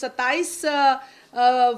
27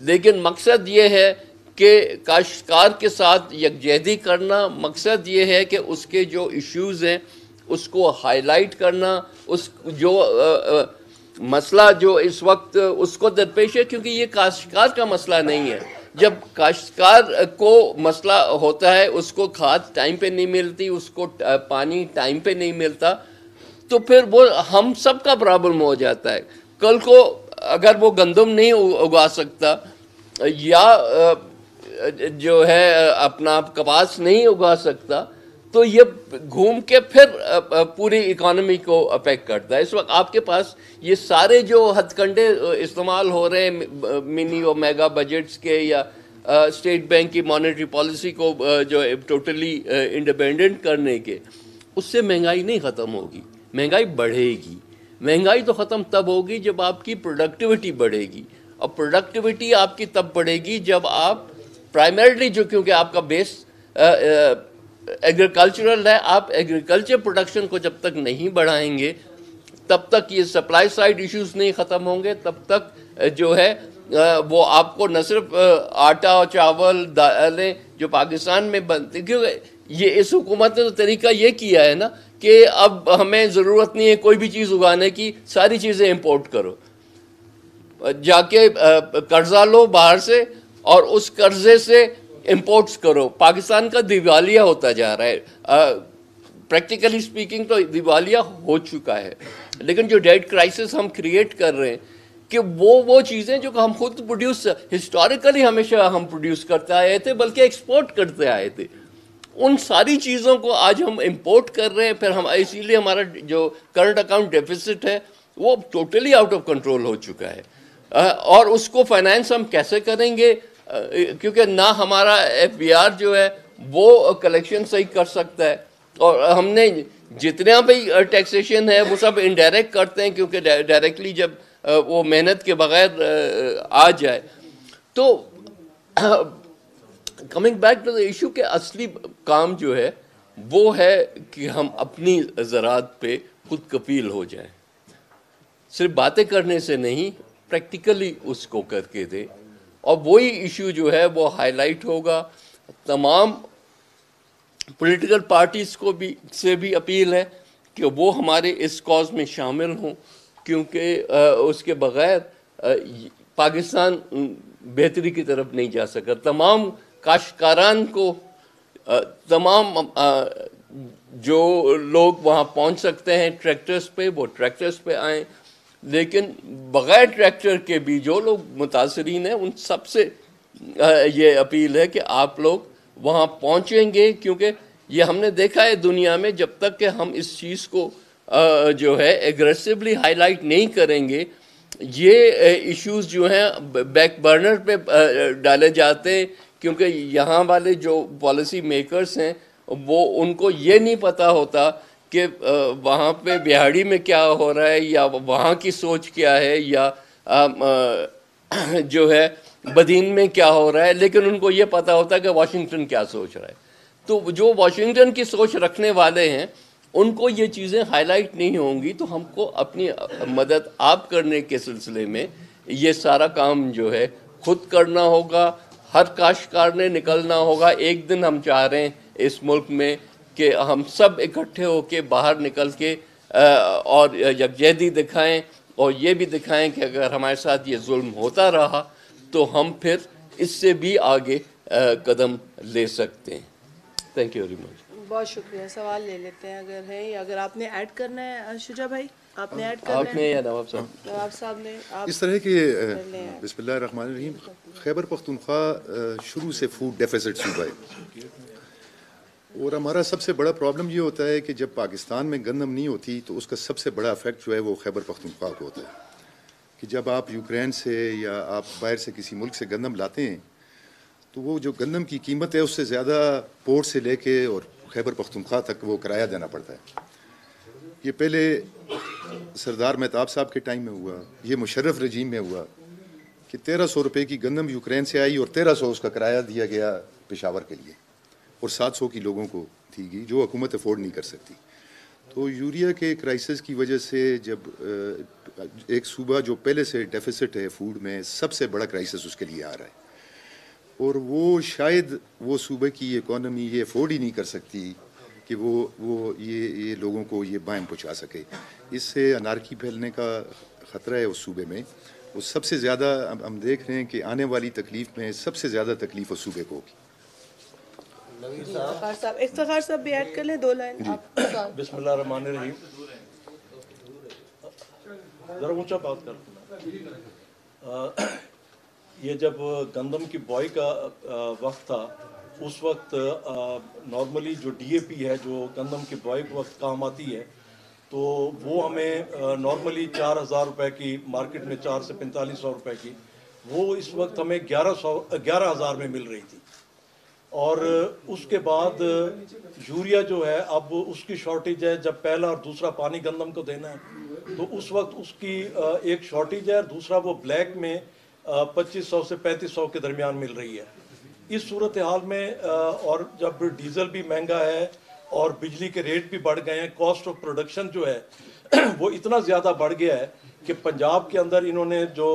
لیکن مقصد یہ ہے کہ کاشتکار کے ساتھ یکجہتی کرنا، مقصد یہ ہے کہ اس کے جو ایشوز ہیں اس کو ہائی لائٹ کرنا، اس جو مسئلہ جو اس وقت اس کو درپیش ہے، کیونکہ یہ کاشتکار کا مسئلہ نہیں ہے. جب کاشتکار کو مسئلہ ہوتا ہے، اس کو کھاد ٹائم پہ نہیں ملتی، اس کو پانی ٹائم پہ نہیں ملتا، تو پھر وہ ہم سب کا پرابلم ہو جاتا ہے. کل کو اگر وہ گندم نہیں اگا سکتا یا جو ہے اپنا کپاس نہیں اگا سکتا، تو یہ گھوم کے پھر پوری اکانومی کو افیکٹ کرتا ہے. اس وقت آپ کے پاس یہ سارے جو ہتھ کنڈے استعمال ہو رہے ہیں منی اور میگا بجٹس کے، یا اسٹیٹ بینک کی مانیٹری پالیسی کو جو ٹوٹلی انڈیپینڈنٹ کرنے کے، اس سے مہنگائی نہیں ختم ہوگی، مہنگائی بڑھے گی. مہنگائی تو ختم تب ہوگی جب آپ کی پروڈکٹیوٹی بڑھے گی، اور پروڈکٹیوٹی آپ کی تب بڑھے گی جب آپ پرائمرلی، جو کیونکہ آپ کا بیس ایگریکلچرل ہے، آپ ایگریکلچر پروڈکشن کو جب تک نہیں بڑھائیں گے تب تک یہ سپلائی سائڈ ایشوز نہیں ختم ہوں گے، تب تک جو ہے وہ آپ کو نہ صرف آٹا اور چاول دالیں جو پاکستان میں بنتے، کیونکہ یہ اس حکومت نے تو طریقہ یہ کیا ہے نا کہ اب ہمیں ضرورت نہیں ہے کوئی بھی چیز اگانے کی، ساری چیزیں امپورٹ کرو، جا کے قرضہ لو باہر سے اور اس قرضے سے امپورٹس کرو. پاکستان کا دیوالیہ ہوتا جا رہا ہے، پریکٹیکلی سپیکنگ تو دیوالیہ ہو چکا ہے، لیکن جو ڈیٹ کرائسس ہم کریٹ کر رہے ہیں کہ وہ چیزیں جو ہم خود پروڈیوس ہسٹوریکلی ہمیشہ ہم پروڈیوس کرتے آئے تھے بلکہ ایکسپورٹ کرتے آئے تھے، ان ساری چیزوں کو آج ہم امپورٹ کر رہے ہیں. پھر ہم اسی لیے ہمارا جو کرنٹ اکاؤنٹ ڈیفیسٹ ہے وہ ٹوٹلی آؤٹ آف کنٹرول ہو چکا ہے. اور اس کو فائنینس ہم کیسے کریں گے، کیونکہ نہ ہمارا ایف بی آر جو ہے وہ کلیکشن صحیح کر سکتا ہے، اور ہم نے جتنا بھی ٹیکسیشن ہے وہ سب انڈائریکٹ کرتے ہیں، کیونکہ ڈائریکٹلی جب وہ محنت کے بغیر آ جائے. تو coming back to the issue کہ اصلی کام جو ہے وہ ہے کہ ہم اپنی زراعت پہ خود کفیل ہو جائیں، صرف باتیں کرنے سے نہیں، پریکٹیکلی اس کو کر کے دیں. اور وہی ایشو جو ہے وہ ہائی لائٹ ہوگا. تمام پولیٹیکل پارٹیز کو سے بھی اپیل ہے کہ وہ ہمارے اس کاز میں شامل ہوں، کیونکہ اس کے بغیر پاکستان بہتری کی طرف نہیں جا سکا. تمام کاشتکاران کو، تمام جو لوگ وہاں پہنچ سکتے ہیں ٹریکٹرز پہ وہ ٹریکٹرز پہ آئیں، لیکن بغیر ٹریکٹر کے بھی جو لوگ متاثرین ہیں ان سب سے یہ اپیل ہے کہ آپ لوگ وہاں پہنچیں گے، کیونکہ یہ ہم نے دیکھا ہے دنیا میں جب تک کہ ہم اس چیز کو جو ہے ایگریسولی ہائی لائٹ نہیں کریں گے، یہ ایشوز جو ہیں بیک برنر پہ ڈالے جاتے ہیں، کیونکہ یہاں والے جو پالیسی میکرز ہیں وہ ان کو یہ نہیں پتہ ہوتا کہ وہاں پہ بہاڑی میں کیا ہو رہا ہے، یا وہاں کی سوچ کیا ہے، یا جو ہے بدین میں کیا ہو رہا ہے، لیکن ان کو یہ پتہ ہوتا ہے کہ واشنگٹن کیا سوچ رہا ہے. تو جو واشنگٹن کی سوچ رکھنے والے ہیں ان کو یہ چیزیں ہائی لائٹ نہیں ہوں گی. تو ہم کو اپنی مدد آپ کرنے کے سلسلے میں یہ سارا کام جو ہے خود کرنا ہوگا، ہر کاشتکار نے نکلنا ہوگا. ایک دن ہم چاہ رہے ہیں اس ملک میں کہ ہم سب اکٹھے ہو کے باہر نکل کے اور یکجہتی دکھائیں، اور یہ بھی دکھائیں کہ اگر ہمارے ساتھ یہ ظلم ہوتا رہا تو ہم پھر اس سے بھی آگے قدم لے سکتے ہیں. Thank you very much. بہت شکریہ. سوال لے لیتے ہیں اگر ہے، یا اگر آپ نے ایڈ کرنا ہے شجا بھائی، آپ نے ایڈ کرنا ہے. آپ نے یا نواب صاحب؟ نواب صاحب نے. اس طرح کے بسم اللہ الرحمن الرحیم. خیبر پختونخوا شروع سے فوڈ ڈیفیسٹ صوبہ ہے، اور ہمارا سب سے بڑا پرابلم یہ ہوتا ہے کہ جب پاکستان میں گندم نہیں ہوتی تو اس کا سب سے بڑا افیکٹ جو ہے وہ خیبر پختونخوا کو ہوتا ہے. کہ جب آپ یوکرین سے یا آپ باہر سے کسی ملک سے گندم لاتے ہیں تو وہ جو گندم کی قیمت ہے اس سے زیادہ پورٹ سے لے کے اور خیبر پختونخوا تک وہ کرایہ دینا پڑتا ہے. یہ پہلے سردار مہتاب صاحب کے ٹائم میں ہوا، یہ مشرف رجیم میں ہوا کہ 1300 روپے کی گندم یوکرین سے آئی اور 1300 اس کا کرایہ دیا گیا پشاور کے لیے، اور 700 کی لوگوں کو تھی گی جو حکومت افورڈ نہیں کر سکتی. تو تو یوریا کے کرائسس کی وجہ سے جب ایک صوبہ جو پہلے سے ڈیفیسٹ ہے فوڈ میں، سب سے بڑا کرائسس اس کے لیے آ رہا ہے، اور وہ شاید وہ صوبے کی اکانومی یہ افورڈ ہی نہیں کر سکتی کہ وہ یہ لوگوں کو یہ بائیں پہنچا سکے. اس سے انارکی پھیلنے کا خطرہ ہے اس صوبے میں. وہ سب سے زیادہ ہم دیکھ رہے ہیں کہ آنے والی تکلیف میں سب سے زیادہ تکلیف اس صوبے کو ہوگی. افتخار صاحب بھی ایڈ کر لیں 2 لائن. بسم اللہ الرحمن الرحیم. ذرا اونچا بات کرنا. یہ جب گندم کی بوائی کا وقت تھا اس وقت نارملی جو ڈی اے پی ہے جو گندم کی بوائی کے وقت کام آتی ہے تو وہ ہمیں نارملی 4,000 روپے کی مارکیٹ میں 4 سے 4,500 روپے کی، وہ اس وقت ہمیں 11,000 میں مل رہی تھی. اور اس کے بعد یوریا جو ہے اب اس کی شارٹیج ہے. جب پہلا اور دوسرا پانی گندم کو دینا ہے تو اس وقت اس کی ایک شارٹیج ہے، اور دوسرا وہ بلیک میں 2,500 سے 3,500 کے درمیان مل رہی ہے. اس صورتحال میں اور جب ڈیزل بھی مہنگا ہے اور بجلی کے ریٹ بھی بڑھ گئے ہیں، کاسٹ آف پروڈکشن جو ہے وہ اتنا زیادہ بڑھ گیا ہے کہ پنجاب کے اندر انہوں نے جو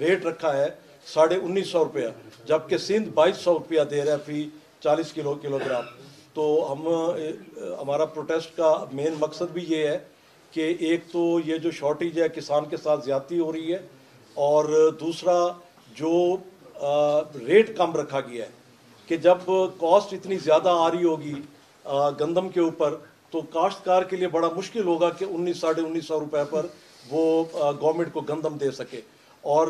ریٹ رکھا ہے 1,950 روپیہ، جبکہ سندھ 2,200 روپیہ دے رہا ہے فی 40 کلو گرام. تو ہمارا پروٹیسٹ کا مین مقصد بھی یہ ہے کہ ایک تو یہ جو شارٹیج ہے کسان کے ساتھ زیادتی ہو رہی ہے، اور دوسرا جو ریٹ کم رکھا گیا ہے کہ جب کاسٹ اتنی زیادہ آ رہی ہوگی گندم کے اوپر تو کاشتکار کے لیے بڑا مشکل ہوگا کہ 1,900 روپے پر وہ گورنمنٹ کو گندم دے سکے. اور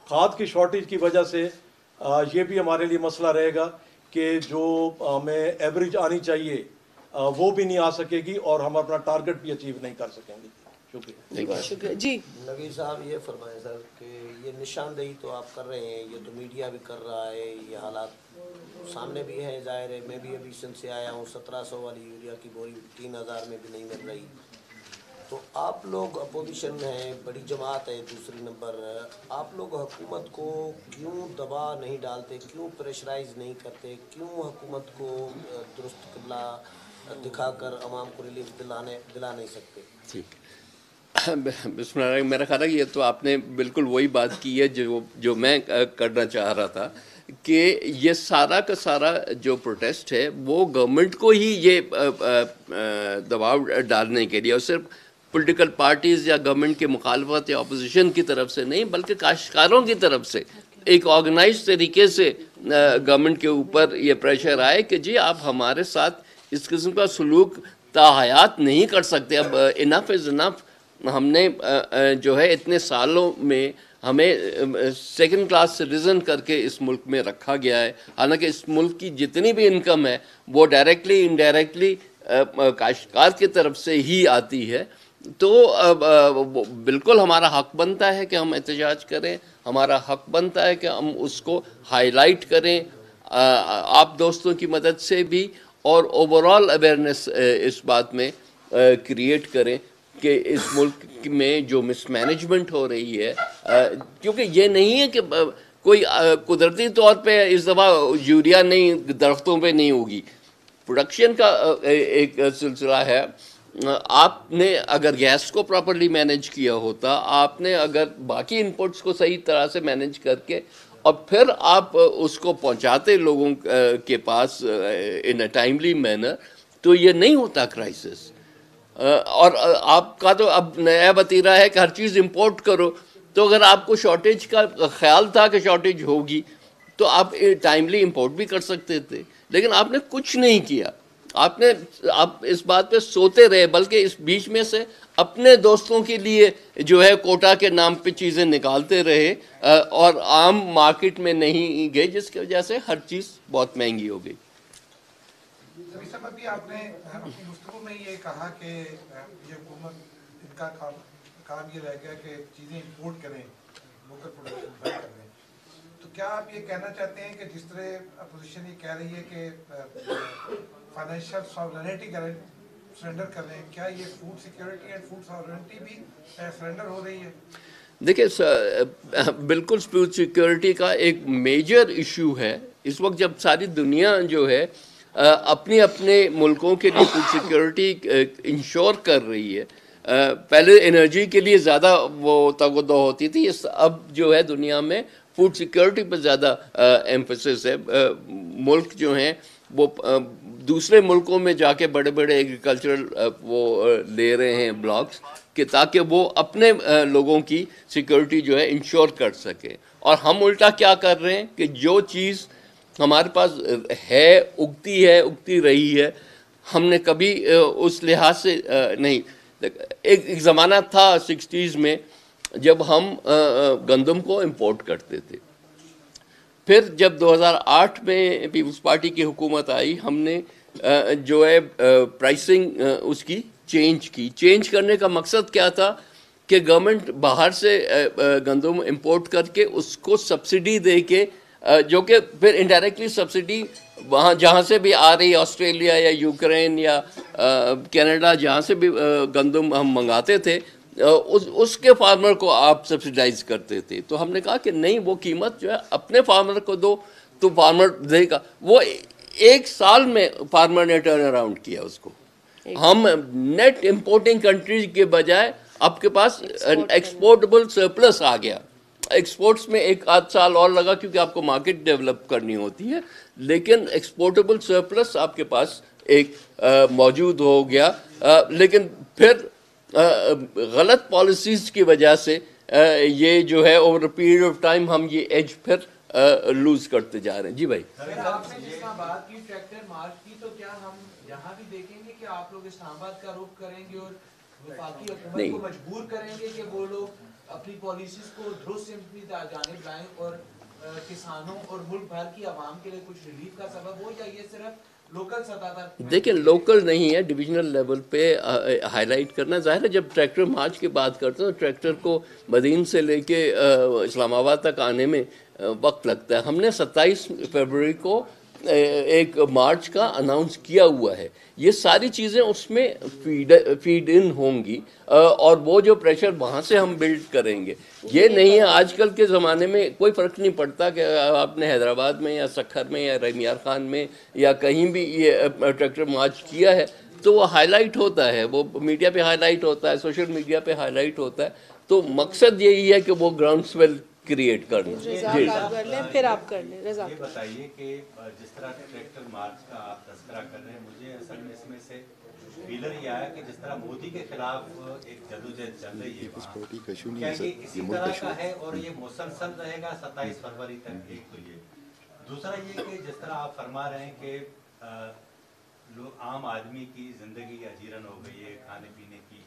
کھاد کی شارٹیج کی وجہ سے یہ بھی ہمارے لیے مسئلہ رہے گا کہ جو ہمیں ایوریج آنی چاہیے وہ بھی نہیں آ سکے گی، اور ہم اپنا ٹارگٹ بھی اچیو نہیں کر سکیں گے. شکریہ. جی نویر صاحب یہ فرمائیں سر کہ یہ نشاندہی تو آپ کر رہے ہیں، یہ تو میڈیا بھی کر رہا ہے، یہ حالات سامنے بھی ہے، ظاہر ہے. میں بھی ابھی سندھ سے آیا ہوں، 1,700 والی یوریا کی بوری 3,000 میں بھی نہیں مل رہی. تو آپ لوگ اپوزیشن میں ہیں، بڑی جماعت ہے، دوسری نمبر آپ لوگ حکومت کو کیوں دبا نہیں ڈالتے، کیوں پریشرائز نہیں کرتے، کیوں حکومت کو درست قبلہ دکھا کر عوام کو ریلیف دلا نہیں سکتے؟ ٹھیک. بسم اللہ. میرا خیال ہے یہ تو آپ نے بالکل وہی بات کی ہے جو میں کرنا چاہ رہا تھا کہ یہ سارا کا سارا جو پروٹیسٹ ہے وہ گورنمنٹ کو ہی یہ دباؤ ڈالنے کے لیے، اور صرف پولیٹیکل پارٹیز یا گورنمنٹ کے مخالفت یا اپوزیشن کی طرف سے نہیں بلکہ کاشتکاروں کی طرف سے ایک آرگنائز طریقے سے گورنمنٹ کے اوپر یہ پریشر آئے کہ جی آپ ہمارے ساتھ اس قسم کا سلوک تاحیات نہیں کر سکتے. اب انف از انف. ہم نے جو ہے اتنے سالوں میں ہمیں سیکنڈ کلاس سٹیزن کر کے اس ملک میں رکھا گیا ہے، حالانکہ اس ملک کی جتنی بھی انکم ہے وہ ڈائریکٹلی انڈائریکٹلی کاشتکار کی طرف سے ہی آتی ہے. تو بالکل ہمارا حق بنتا ہے کہ ہم احتجاج کریں، ہمارا حق بنتا ہے کہ ہم اس کو ہائی لائٹ کریں آپ دوستوں کی مدد سے بھی، اور اوور آل اویئرنیس اس بات میں کریٹ کریں کہ اس ملک میں جو مس مینجمنٹ ہو رہی ہے، کیونکہ یہ نہیں ہے کہ کوئی قدرتی طور پہ اس دفعہ یوریا نہیں درختوں پہ نہیں ہوگی. پروڈکشن کا ایک سلسلہ ہے. آپ نے اگر گیس کو پراپرلی مینیج کیا ہوتا، آپ نے اگر باقی انپٹس کو صحیح طرح سے مینیج کر کے اور پھر آپ اس کو پہنچاتے لوگوں کے پاس ان اے ٹائملی مینر، تو یہ نہیں ہوتا کرائسس. اور آپ کا تو اب نیا وتیرہ ہے کہ ہر چیز امپورٹ کرو. تو اگر آپ کو شارٹیج کا خیال تھا کہ شارٹیج ہوگی تو آپ ٹائملی امپورٹ بھی کر سکتے تھے، لیکن آپ نے کچھ نہیں کیا. آپ اس بات پہ سوتے رہے، بلکہ اس بیچ میں سے اپنے دوستوں کے لیے جو ہے کوٹا کے نام پہ چیزیں نکالتے رہے اور عام مارکیٹ میں نہیں گئے، جس کی وجہ سے ہر چیز بہت مہنگی ہو گئی. صاحب ابھی آپ نے اپنی گفتگو میں یہ کہا کہ یہ حکومت ان کا کام یہ رہ گیا کہ چیزیں امپورٹ کریں، لوکل پروڈکشن بند کر دیں. تو کیا آپ یہ کہنا چاہتے ہیں کہ جس طرح اپوزیشن یہ کہہ رہی ہے کہ فائنینشیل ساورنٹی سرنڈر کر رہے ہیں، کیا یہ food security and food sovereignty بھی سرنڈر ہو رہی ہے؟ دیکھیں بالکل فوڈ سیکیورٹی کا ایک میجر ایشو ہے اس وقت، جب ساری دنیا جو ہے اپنے اپنے ملکوں کے لیے فوڈ سیکیورٹی انشور کر رہی ہے. پہلے انرجی کے لیے زیادہ وہ توجہ ہوتی تھی, اب جو ہے دنیا میں فوڈ سیکیورٹی پہ زیادہ ایمفسس ہے. ملک جو ہیں وہ دوسرے ملکوں میں جا کے بڑے بڑے ایگریکلچرل وہ لے رہے ہیں بلاکس کہ تاکہ وہ اپنے لوگوں کی سیکیورٹی جو ہے انشور کر سکیں. اور ہم الٹا کیا کر رہے ہیں کہ جو چیز ہمارے پاس ہے, اگتی رہی ہے, ہم نے کبھی اس لحاظ سے نہیں. ایک زمانہ تھا 60s میں جب ہم گندم کو امپورٹ کرتے تھے. پھر جب 2008 میں پیپلز پارٹی کی حکومت آئی, ہم نے جو ہے پرائسنگ اس کی چینج کرنے کا مقصد کیا تھا کہ گورنمنٹ باہر سے گندم امپورٹ کر کے اس کو سبسڈی دے کے, جو کہ پھر انڈائریکٹلی سبسڈی وہاں جہاں سے بھی آ رہی, آسٹریلیا یا یوکرین یا کینیڈا, جہاں سے بھی گندم ہم منگاتے تھے, اس کے فارمر کو آپ سبسڈائز کرتے تھے. تو ہم نے کہا کہ نہیں, وہ قیمت جو ہے اپنے فارمر کو دو تو فارمر دے گا. وہ 1 سال میں فارمر نے ٹرن اراؤنڈ کیا اس کو. ہم نیٹ امپورٹنگ کنٹریز کے بجائے آپ کے پاس ایکسپورٹیبل سرپلس آ گیا. ایکسپورٹس میں 1-8 سال اور لگا کیونکہ آپ کو مارکیٹ ڈیولپ کرنی ہوتی ہے, لیکن ایکسپورٹیبل سرپلس آپ کے پاس ایک موجود ہو گیا. لیکن پھر غلط پالیسیز کی وجہ سے یہ جو ہے اوور پیریڈ آف ٹائم ہم یہ ایج پھر لوز کرتے جا رہے ہیں. جی بھائی, آپ نے جس طرح بات کی ٹریکٹر مارچ کی, تو کیا ہم یہاں بھی دیکھیں گے کہ آپ لوگ اسلام آباد کا رخ کریں گے اور وفاقی حکومت کو مجبور کریں گے کہ وہ لوگ اپنی پالیسیز کو درست سمت جانب لائیں اور کسانوں اور ملک بھر کی عوام کے لیے کچھ ریلیف کا سبب ہو, یا یہ صرف لوکل سطح پر؟ دیکھیں, لوکل نہیں ہے, ڈویژنل لیول پہ ہائی لائٹ کرنا. ظاہر ہے جب ٹریکٹر مارچ کی بات کرتے ہیں تو ٹریکٹر کو مدین سے لے کے اسلام آباد تک آنے میں وقت لگتا ہے. ہم نے 27 فروری کو ایک مارچ کا اناؤنس کیا ہوا ہے. یہ ساری چیزیں اس میں فیڈ ان ہوں گی اور وہ جو پریشر وہاں سے ہم بلڈ کریں گے. یہ نہیں ہے, آج کل کے زمانے میں کوئی فرق نہیں پڑتا کہ آپ نے حیدرآباد میں یا سکھر میں یا رحمیار خان میں یا کہیں بھی یہ ٹریکٹر مارچ کیا ہے تو وہ ہائی لائٹ ہوتا ہے, وہ میڈیا پہ ہائی لائٹ ہوتا ہے, سوشل میڈیا پہ ہائی لائٹ ہوتا ہے. تو مقصد یہی ہے کہ وہ گراؤنڈ سویل کریٹ کر لیں. جی کر لیں, پھر آپ کر لیں. رضا, یہ بتائیے کہ جس طرح ٹریکٹر مارچ کا آپ تذکرہ کر رہے ہیں, مجھے اصل میں اس میں سے فیلر یہ آیا کہ جس طرح مودی کے خلاف ایک جدوجہد چل رہی ہے, کیا یہ اسی طرح کا ہے اور یہ مسلسل رہے گا 27 فروری تک؟ ایک تو یہ. دوسرا یہ کہ جس طرح آپ فرما رہے ہیں کہ لوگ عام آدمی کی زندگی اجیرن ہو گئی ہے, کھانے پینے کی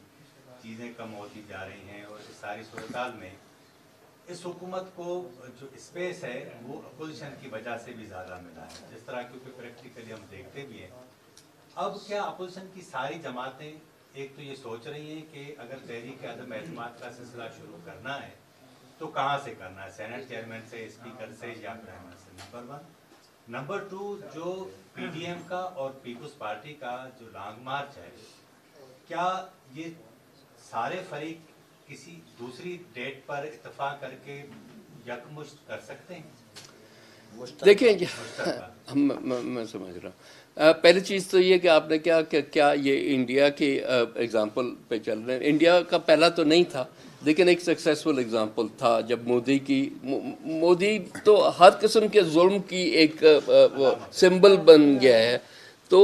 چیزیں کم ہوتی جا رہی ہیں, اور اس ساری صورتحال میں اس حکومت کو جو اسپیس ہے وہ اپوزیشن کی وجہ سے بھی زیادہ ملا ہے. جس طرح کیونکہ پریکٹیکلی ہم دیکھتے بھی ہیں, اب کیا اپوزیشن کی ساری جماعتیں ایک تو یہ سوچ رہی ہیں کہ اگر تحریک عدم اعتماد کا سلسلہ شروع کرنا ہے تو کہاں سے کرنا ہے, سینٹ چیئرمین سے, اسپیکر سے, یا پرائم منسٹر؟ نمبر 1. نمبر 2, جو پی ڈی ایم کا اور پیپلز پارٹی کا جو لانگ مارچ ہے, کیا یہ سارے فریق کسی دوسری ڈیٹ پر اتفاق کر کے یکمشت کر سکتے ہیں؟ دیکھیں, میں سمجھ رہا ہوں. پہلی چیز تو یہ کہ آپ نے کیا یہ انڈیا کی ایگزامپل پہ چل رہے ہیں. انڈیا کا پہلا تو نہیں تھا, لیکن ایک سکسیسفل ایگزامپل تھا جب مودی تو ہر قسم کے ظلم کی ایک سمبل بن گیا ہے. تو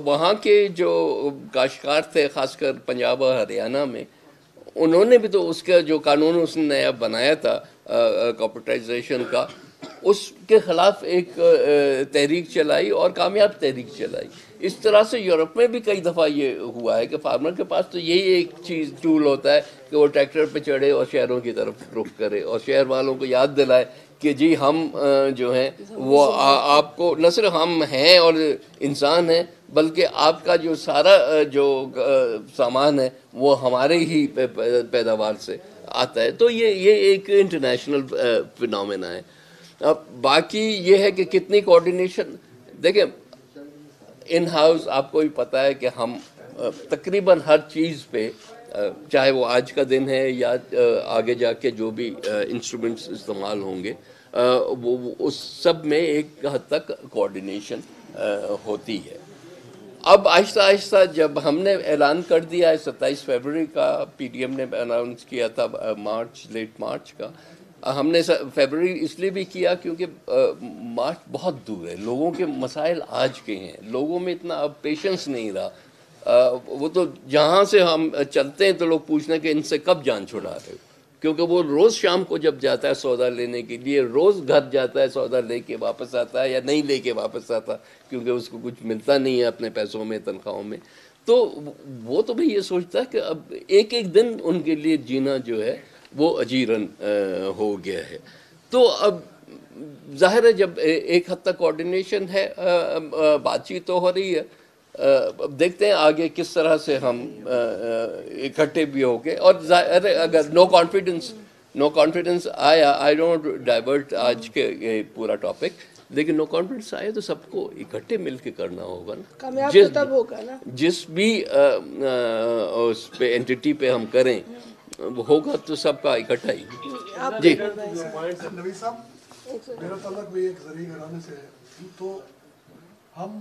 وہاں کے جو کاشتکار تھے, خاص کر پنجاب اور ہریانہ میں, انہوں نے بھی تو اس کا جو قانون اس نے نیا بنایا تھا کارپوریٹائزیشن کا, اس کے خلاف ایک تحریک چلائی اور کامیاب تحریک چلائی. اس طرح سے یورپ میں بھی کئی دفعہ یہ ہوا ہے کہ فارمر کے پاس تو یہی ایک چیز ٹول ہوتا ہے کہ وہ ٹریکٹر پہ چڑھے اور شہروں کی طرف رخ کرے اور شہر والوں کو یاد دلائے کہ جی ہم جو ہیں وہ آپ کو نہ صرف ہم ہیں اور انسان ہیں, بلکہ آپ کا جو سارا جو سامان ہے وہ ہمارے ہی پیداوار سے آتا ہے. تو یہ ایک انٹرنیشنل فینومینا ہے. اب باقی یہ ہے کہ کتنی کوارڈینیشن. دیکھیں, ان ہاؤس آپ کو بھی پتہ ہے کہ ہم تقریباً ہر چیز پہ, چاہے وہ آج کا دن ہے یا آگے جا کے جو بھی انسٹرومنٹس استعمال ہوں گے, وہ اس سب میں ایک حد تک کوارڈینیشن ہوتی ہے. اب آہستہ آہستہ جب ہم نے اعلان کر دیا ہے 27 فروری کا, پی ٹی ایم نے اناؤنس کیا تھا لیٹ مارچ کا, ہم نے فیبرری اس لیے بھی کیا کیونکہ مارچ بہت دور ہے, لوگوں کے مسائل آج کے ہیں, لوگوں میں اتنا اب پیشنس نہیں رہا. وہ تو جہاں سے ہم چلتے ہیں تو لوگ پوچھنا کہ ان سے کب جان چھڑا رہے ہو, کیونکہ وہ روز شام کو جب جاتا ہے سودا لینے کے لیے, روز گھر جاتا ہے سودا لے کے واپس آتا ہے یا نہیں لے کے واپس آتا, کیونکہ اس کو کچھ ملتا نہیں ہے اپنے پیسوں میں, تنخواہوں میں. تو وہ تو بھی یہ سوچتا ہے کہ اب ایک ایک دن ان کے لیے جینا جو ہے وہ اجیرن ہو گیا ہے. تو اب ظاہر ہے جب ایک حد تک کوآرڈینیشن ہے, بات چیت تو ہو رہی ہے, اب دیکھتے ہیں آگے کس طرح سے ہم اکٹھے بھی ہو گئے. اور ظاہر ہے اگر نو کانفیڈنس آیا, آئی ڈونٹ ڈائیورٹ آج کے پورا ٹاپک, لیکن نو کانفیڈنس آئے تو سب کو اکٹھے مل کے کرنا ہوگا نا, کامیاب تو تب ہوگا نا. جس بھی اس پہ اینٹی پہ ہم کریں ہوگا تو سب کا اکٹھا ہی. جی نبی صاحب, میرا تعلق بھی ایک زرعی گھرانے سے ہے, تو ہم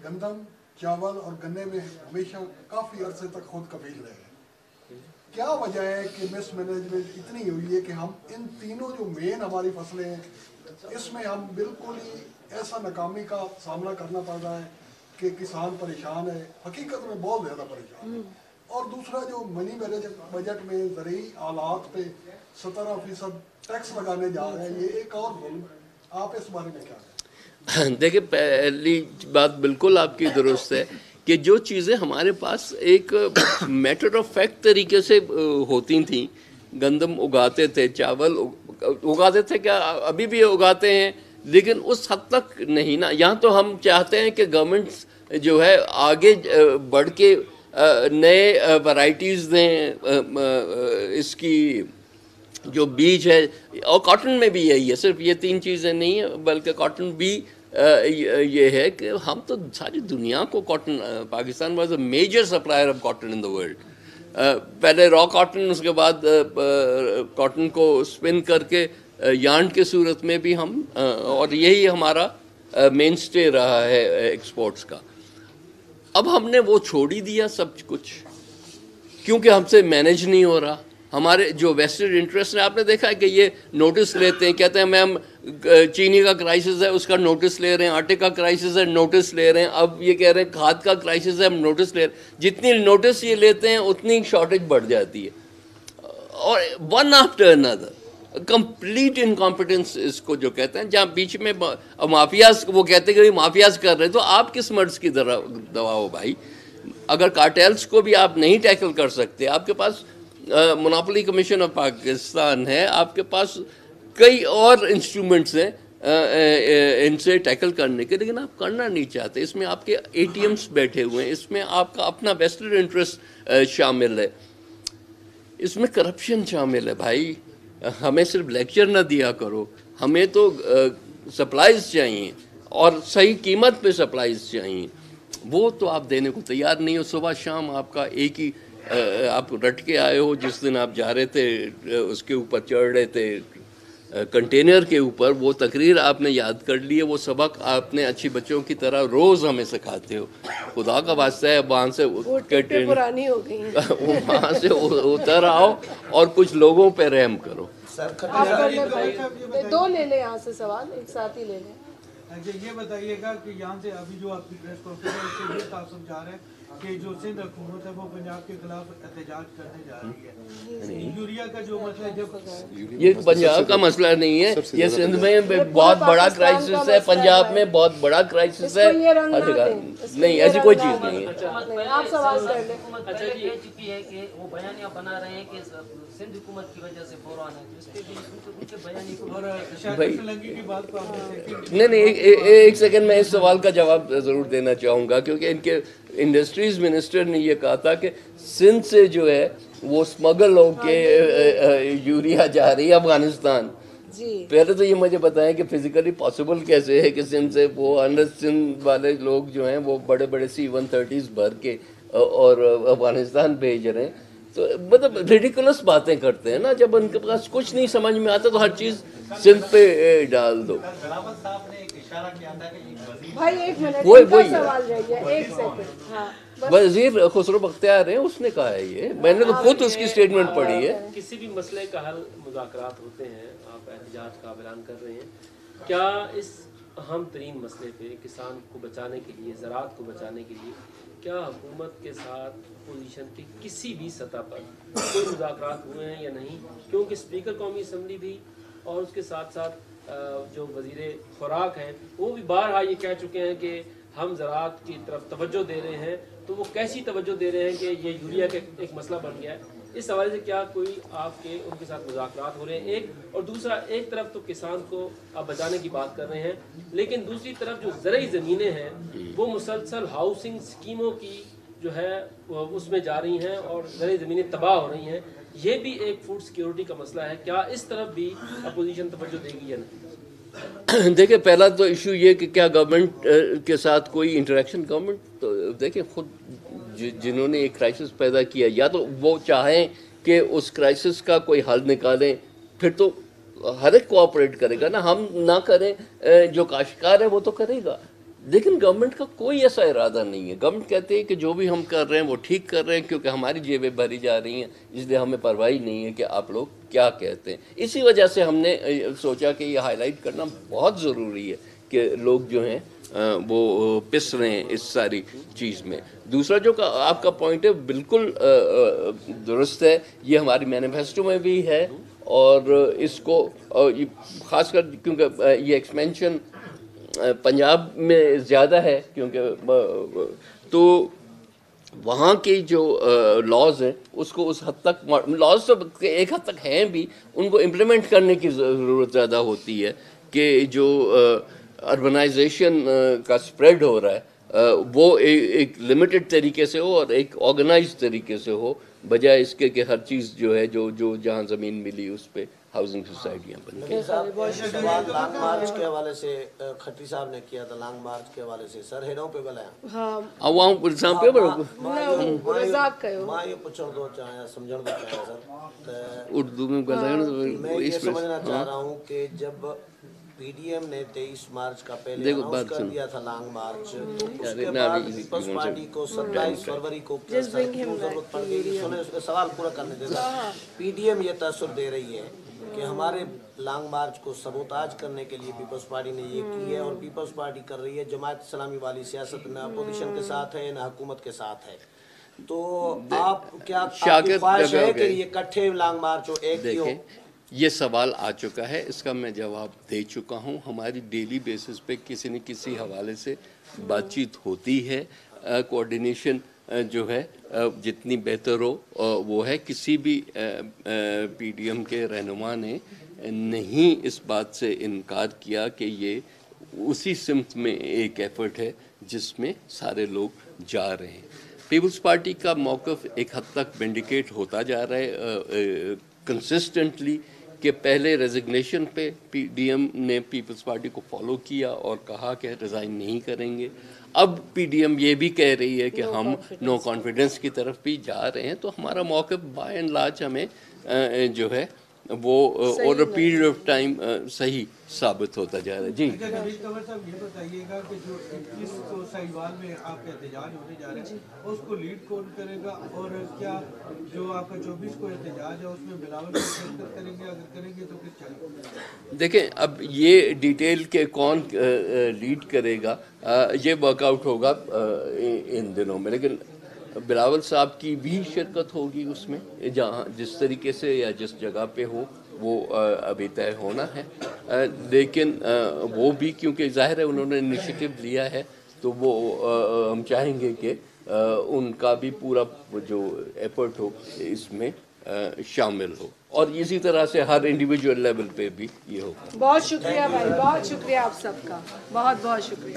گندم, چاول اور گنے میں ہمیشہ کافی عرصے تک خود کفیل رہے ہیں. کیا وجہ ہے کہ مس مینجمنٹ اتنی ہوئی ہے کہ ہم ان تینوں جو مین ہماری فصلیں ہیں اس میں ہم بالکل ہی ایسا ناکامی کا سامنا کرنا پڑ رہا ہے کہ کسان پریشان ہے, حقیقت میں بہت زیادہ پریشان ہے. اور دوسرا جو منی بجٹ میں زرعی آلات پہ 17% ٹیکس لگانے جا رہے ہیں, یہ ایک اور ظلم, آپ اس بارے میں کیا کہیں؟ دیکھیں, پہلی بات بالکل آپ کی درست ہے کہ جو چیزیں ہمارے پاس ایک میٹر آف فیکٹ طریقے سے ہوتی تھیں, گندم اگاتے تھے, چاول اگاتے تھے, کیا ابھی بھی اگاتے ہیں, لیکن اس حد تک نہیں نا. یہاں تو ہم چاہتے ہیں کہ گورنمنٹ جو ہے آگے بڑھ کے نئے ورائٹیز دیں, اس کی جو بیج ہے, اور کاٹن میں بھی یہی ہے, صرف یہ 3 چیزیں نہیں ہیں بلکہ کاٹن بھی یہ ہے کہ ہم تو ساری دنیا کو cotton, Pakistan was a major supplier of cotton in the world. پہلے را کاٹن, اس کے بعد کاٹن کو اسپن کر کے یارن کے صورت میں بھی ہم, اور یہی ہمارا مین سٹے رہا ہے ایکسپورٹس کا. اب ہم نے وہ چھوڑ ہی دیا سب کچھ, کیونکہ ہم سے مینیج نہیں ہو رہا. ہمارے جو ویسٹڈ انٹرسٹ ہیں, آپ نے دیکھا ہے کہ یہ نوٹس لیتے ہیں, کہتے ہیں میم چینی کا کرائسس ہے اس کا نوٹس لے رہے ہیں, آٹے کا کرائسس ہے نوٹس لے رہے ہیں, اب یہ کہہ رہے ہیں کھاد کا کرائسس ہے ہم نوٹس لے رہے ہیں. جتنی نوٹس یہ لیتے ہیں اتنی شارٹیج بڑھ جاتی ہے, اور ون آفٹر انادر کمپلیٹ انکمپیٹنس اس کو جو کہتے ہیں, جہاں بیچ میں مافیاز, وہ کہتے ہیں کہ مافیاز کر رہے ہیں, تو آپ کس مرض کی دوا ہو بھائی. اگر کارٹیلز کو بھی آپ نہیں ٹیکل کر سکتے, آپ کے پاس مونوپولی کمیشن آف پاکستان ہے, آپ کے پاس کئی اور انسٹرومنٹس ہیں ان سے ٹیکل کرنے کے, لیکن آپ کرنا نہیں چاہتے. اس میں آپ کے اے ٹی ایمس بیٹھے ہوئے ہیں, اس میں آپ کا اپنا ویسٹڈ انٹرسٹ شامل ہے, اس میں کرپشن شامل ہے. بھائی ہمیں صرف لیکچر نہ دیا کرو, ہمیں تو سپلائز چاہیے اور صحیح قیمت پہ سپلائز چاہیے, وہ تو آپ دینے کو تیار نہیں ہو. صبح شام آپ کا ایک ہی, آپ رٹ کے آئے ہو, جس دن آپ جا رہے تھے اس کے اوپر چڑھ رہے تھے کنٹینر کے اوپر, وہ تقریر آپ نے یاد کر لی ہے, وہ سبق آپ نے اچھی بچوں کی طرح روز ہمیں سکھاتے ہو. خدا کا واسطہ ہے وہاں سے پرانی ہو گئی, وہاں سے اتر آؤ اور کچھ لوگوں پہ رحم کرو. دو لے لیں یہاں سے سوال, ایک ساتھ ہی لے لیں. یہ بتائیے گا کہ یہاں سے ابھی جو آپ کی پریس کانفرنس ہے اس سے یہ صاف سمجھا رہے ہیں کہ جو سندھ حکومت ہے وہ پنجاب کے خلاف احتجاج کرنے جا رہی ہے. یوریا کا جو مسئلہ ہے, جو یہ پنجاب کا مسئلہ نہیں ہے, یہ سندھ میں بہت بڑا کرائسس ہے, پنجاب میں بہت بڑا کرائسس ہے, نہیں ایسی کوئی چیز نہیں ہے. آپ سوال کر لیں. حکومت پہلے کہہ چکی ہے کہ وہ بیانیہ بنا رہے ہیں کہ سندھ حکومت کی وجہ سے بحران ہے, تو اس پہ بھی ان کے بیانیے کو نہیں, ایک سیکنڈ میں اس سوال کا جواب ضرور دینا چاہوں گا, کیونکہ ان کے انڈسٹریز منسٹر نے یہ کہا تھا کہ سندھ سے جو ہے وہ اسمگل ہو کے یوریا جا رہی ہے افغانستان. پہلے تو یہ مجھے بتائیں کہ فزیکلی پاسبل کیسے ہے کہ سندھ سے وہ سندھ والے لوگ جو ہیں وہ بڑے بڑے C-130s بھر کے اور افغانستان بھیج رہے ہیں. تو مطلب ریڈیکولس باتیں کرتے ہیں نا, جب ان کے پاس کچھ نہیں سمجھ میں آتا تو ہر چیز سندھ پہ ڈال دو. بلاول صاحب نے ایک اشارہ کیا تھا کہ بھائی ایک منٹ کا سوال رہ گیا, ایک سیکنڈ. ہاں وزیر خسرو بختیار ہیں, اس نے کہا ہے یہ, میں نے تو خود اس کی اسٹیٹمنٹ پڑھی ہے. کسی بھی مسئلے کا حل مذاکرات ہوتے ہیں, آپ احتجاج کا اعلان کر رہے ہیں, کیا اس اہم ترین مسئلے پہ کسان کو بچانے کے لیے, زراعت کو بچانے کے لیے, کیا حکومت کے ساتھ اپوزیشن کی کسی بھی سطح پر کوئی مذاکرات ہوئے ہیں یا نہیں؟ کیونکہ اسپیکر قومی اسمبلی بھی اور اس کے ساتھ ساتھ جو وزیر خوراک ہیں وہ بھی بارہا یہ کہہ چکے ہیں کہ ہم زراعت کی طرف توجہ دے رہے ہیں. تو وہ کیسی توجہ دے رہے ہیں کہ یہ یوریا کا ایک مسئلہ بن گیا ہے؟ اس حوالے سے کیا کوئی آپ کے ان کے ساتھ مذاکرات ہو رہے ہیں؟ ایک اور دوسرا, ایک طرف تو کسان کو آپ بچانے کی بات کر رہے ہیں, لیکن دوسری طرف جو زرعی زمینیں ہیں وہ مسلسل ہاؤسنگ اسکیموں کی جو ہے اس میں جا رہی ہیں اور زرعی زمینیں تباہ ہو رہی ہیں. یہ بھی ایک فوڈ سیکیورٹی کا مسئلہ ہے, کیا اس طرف بھی اپوزیشن توجہ دے گی یا نہیں؟ دیکھیں, پہلا تو ایشو یہ کہ کیا گورنمنٹ کے ساتھ کوئی انٹریکشن, گورنمنٹ تو دیکھیں خود جنہوں نے ایک کرائسس پیدا کیا, یا تو وہ چاہیں کہ اس کرائسس کا کوئی حل نکالیں, پھر تو ہر ایک کوآپریٹ کرے گا نا, ہم نہ کریں, جو کاشتکار ہے وہ تو کرے گا. لیکن گورنمنٹ کا کوئی ایسا ارادہ نہیں ہے. گورنمنٹ کہتے ہیں کہ جو بھی ہم کر رہے ہیں وہ ٹھیک کر رہے ہیں کیونکہ ہماری جیبیں بھری جا رہی ہیں, اس لیے ہمیں پرواہ نہیں ہے کہ آپ لوگ کیا کہتے ہیں. اسی وجہ سے ہم نے سوچا کہ یہ ہائی لائٹ کرنا بہت ضروری ہے کہ لوگ جو ہیں وہ پس رہے ہیں اس ساری چیز میں. دوسرا جو آپ کا پوائنٹ ہے بالکل درست ہے, یہ ہماری مینیفیسٹو میں بھی ہے, اور اس کو خاص کر کیونکہ یہ ایکسپینشن پنجاب میں زیادہ ہے, کیونکہ تو وہاں کی جو لاز ہیں اس کو اس حد تک, لاز تو ایک حد تک ہیں بھی, ان کو امپلیمنٹ کرنے کی ضرورت زیادہ ہوتی ہے کہ جو اربنائزیشن کا سپریڈ ہو رہا ہے وہ ایک لمیٹڈ طریقے سے ہو اور ایک آرگنائز طریقے سے ہو, بجائے اس کے کہ ہر چیز جو ہے جو جہاں زمین ملی اس پہ ہاؤسنگ سوسائٹیاں بن گئی. سوال لانگ مارچ کے حوالے سے کھٹری صاحب نے کیا تھا, لانگ مارچ کے حوالے سے سر ہیڈوں پہ بلایا عوام پرسام پہ ماں یہ پوچھو دو چاہے سمجھن دو چاہے سر اردو میں بلایا نا, میں یہ سمجھنا چاہ رہا ہوں کہ جب پی ڈی ایم نے 23 مارچ کا پہلے اناؤنس کر دیا تھا لانگ مارچ, اس کے بعد پیپلز پارٹی کو 27 فروری کو ضرورت پڑ گئی. سوال پورا کرنے دیتا. پی ڈی ایم یہ تاثر دے رہی ہے کہ ہمارے لانگ مارچ کو سبوتاج کرنے کے لیے پیپلز پارٹی نے یہ کی ہے, اور پیپلز پارٹی کر رہی ہے جماعت اسلامی والی سیاست نہ اپوزیشن کے ساتھ ہے نہ حکومت کے ساتھ ہے. تو آپ کیا خواہش ہے کہ یہ کٹھے لانگ مارچ ہو, ایک ہی ہو؟ یہ سوال آ چکا ہے, اس کا میں جواب دے چکا ہوں. ہماری ڈیلی بیسس پہ کسی نہ کسی حوالے سے بات چیت ہوتی ہے, کوآرڈینیشن جو ہے جتنی بہتر ہو وہ ہے. کسی بھی پی ڈی ایم کے رہنما نے نہیں اس بات سے انکار کیا کہ یہ اسی سمت میں ایک ایفرٹ ہے جس میں سارے لوگ جا رہے ہیں. پیپلز پارٹی کا موقف ایک حد تک وینڈیکیٹ ہوتا جا رہا ہے کنسسٹنٹلی, کہ پہلے ریزگنیشن پہ پی ڈی ایم نے پیپلز پارٹی کو فالو کیا اور کہا کہ ریزائن نہیں کریں گے. اب پی ڈی ایم یہ بھی کہہ رہی ہے کہ ہم نو کانفیڈنس کی طرف بھی جا رہے ہیں. تو ہمارا موقف بائی اینڈ لارج ہمیں جو ہے وہ over a period of time صحیح ثابت ہوتا جا رہا ہے. جی صاحب یہ بتائیے گا کہ جو 21 کو ساہیوال میں آپ کا احتجاج ہونے جا رہا ہے اس کو لیڈ کون کرے گا, اور کیا جو آپ کا 24 کو احتجاج ہے اس میں بلاول کو شرکت کریں گے, اگر کریں گے تو کس چاہیے؟ دیکھیں, اب یہ ڈیٹیل کہ کون لیڈ کرے گا یہ ورک آؤٹ ہوگا ان دنوں میں, لیکن بلاول صاحب کی بھی شرکت ہوگی اس میں, جہاں جس طریقے سے یا جس جگہ پہ ہو وہ ابھی طے ہونا ہے. لیکن وہ بھی کیونکہ ظاہر ہے انہوں نے انیشیٹو لیا ہے تو وہ ہم چاہیں گے کہ ان کا بھی پورا جو ایفرٹ ہو اس میں شامل ہو, اور اسی طرح سے ہر انڈیویجول لیول پہ بھی یہ ہو. بہت شکریہ بھائی, بہت شکریہ آپ سب کا, بہت بہت شکریہ.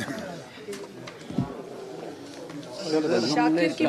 شاکر کی